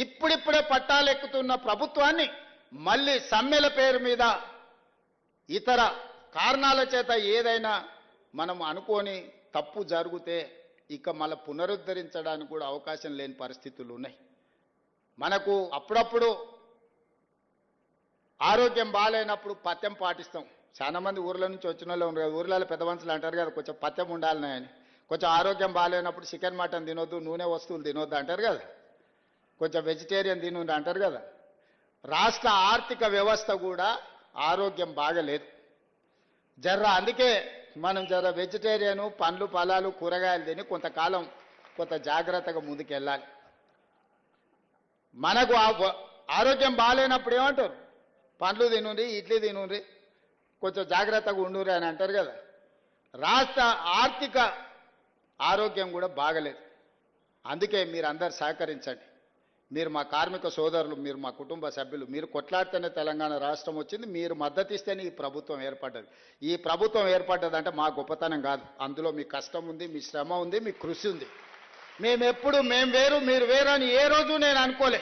ఇప్పుడిప్పుడే పట్టాలెక్కుతున్న ప్రభుత్వాన్ని మళ్ళీ సమ్మెల పేరు మీద ఇతర కారణాల చేత ఏదైనా మనం అనుకోని తప్పు జరిగితే ఇక మళ్ళీ పునరుద్ధరించడానికి కూడా అవకాశం లేని పరిస్థితులు ఉన్నాయి. మనకు అప్పుడప్పుడు ఆరోగ్యం బాగాలేనప్పుడు పథ్యం పాటిస్తాం. చాలా మంది ఊర్ల నుంచి వచ్చిన వాళ్ళు ఉన్నారు. ఊర్లలో పెద్ద మనుషులు అంటారు కదా, కొంచెం పథ్యం ఉండాలని అని. కొంచెం ఆరోగ్యం బాగాలేనప్పుడు చికెన్ మటన్ తినొద్దు, నూనె వస్తువులు తినొద్దు అంటారు కదా, కొంచెం వెజిటేరియన్ తినండి అంటారు కదా. రాష్ట్ర ఆర్థిక వ్యవస్థ కూడా ఆరోగ్యం బాగలేదు అందుకే మనం వెజిటేరియను పండ్లు ఫలాలు కూరగాయలు తిని కొంతకాలం కొంత జాగ్రత్తగా ముందుకెళ్ళాలి. మనకు ఆరోగ్యం బాగాలేనప్పుడు ఏమంటారు, పండ్లు తినుండి, ఇడ్లీ తినుండి, కొంచెం జాగ్రత్తగా ఉండురి అని అంటారు కదా. రాష్ట్ర ఆర్థిక ఆరోగ్యం కూడా బాగలేదు. అందుకే మీరు అందరు సహకరించండి. మీరు మా కార్మిక సోదరులు, మీరు మా కుటుంబ సభ్యులు, మీరు కొట్లాడితేనే తెలంగాణ రాష్ట్రం వచ్చింది. మీరు మద్దతు ఇస్తేనే ఈ ప్రభుత్వం ఏర్పడ్డది. ఈ ప్రభుత్వం ఏర్పడ్డదంటే మా గొప్పతనం కాదు, అందులో మీ కష్టం ఉంది, మీ శ్రమ ఉంది, మీ కృషి ఉంది. మేము వేరు మీరు వేరు అని ఏ రోజు నేను అనుకోలే.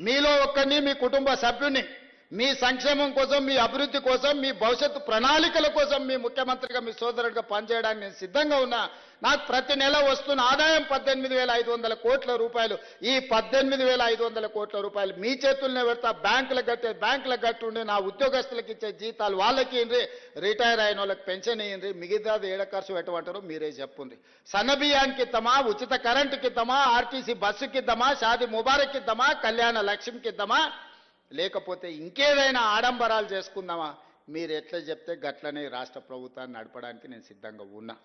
మీలో ఒక్కరిని, మీ కుటుంబ సభ్యుని, మీ సంక్షేమం కోసం, మీ అభివృద్ధి కోసం, మీ భవిష్యత్తు ప్రణాళికల కోసం మీ ముఖ్యమంత్రిగా, మీ సోదరుడిగా పనిచేయడానికి నేను సిద్ధంగా ఉన్నా. నాకు ప్రతి నెల వస్తున్న ఆదాయం 18,500 కోట్ల రూపాయలు. ఈ 18,500 కోట్ల రూపాయలు మీ చేతుల్నే పెడతా. బ్యాంకులకు కట్టుండి, నా ఉద్యోగస్తులకు ఇచ్చే జీతాలు వాళ్ళకి ఇవ్వండి, రిటైర్ అయిన వాళ్ళకి పెన్షన్ ఇవ్వండి, మిగతాది ఏడ ఖర్చు పెట్టమంటారో మీరే చెప్పుండ్రి. సన్నబియ్యానికి ఇద్దామా, ఉచిత కరెంటుకి ఇద్దామా, ఆర్టీసీ బస్సుకి ఇద్దామా, షాది ముబారక్ ఇద్దామా, కళ్యాణ లక్ష్మికి ఇద్దామా, లేకపోతే ఇంకేదైనా ఆడంబరాలు చేసుకుందామా, మీరు ఎట్లా చెప్తే గట్లనే రాష్ట్ర ప్రభుత్వాన్ని నడపడానికి నేను సిద్ధంగా ఉన్నా.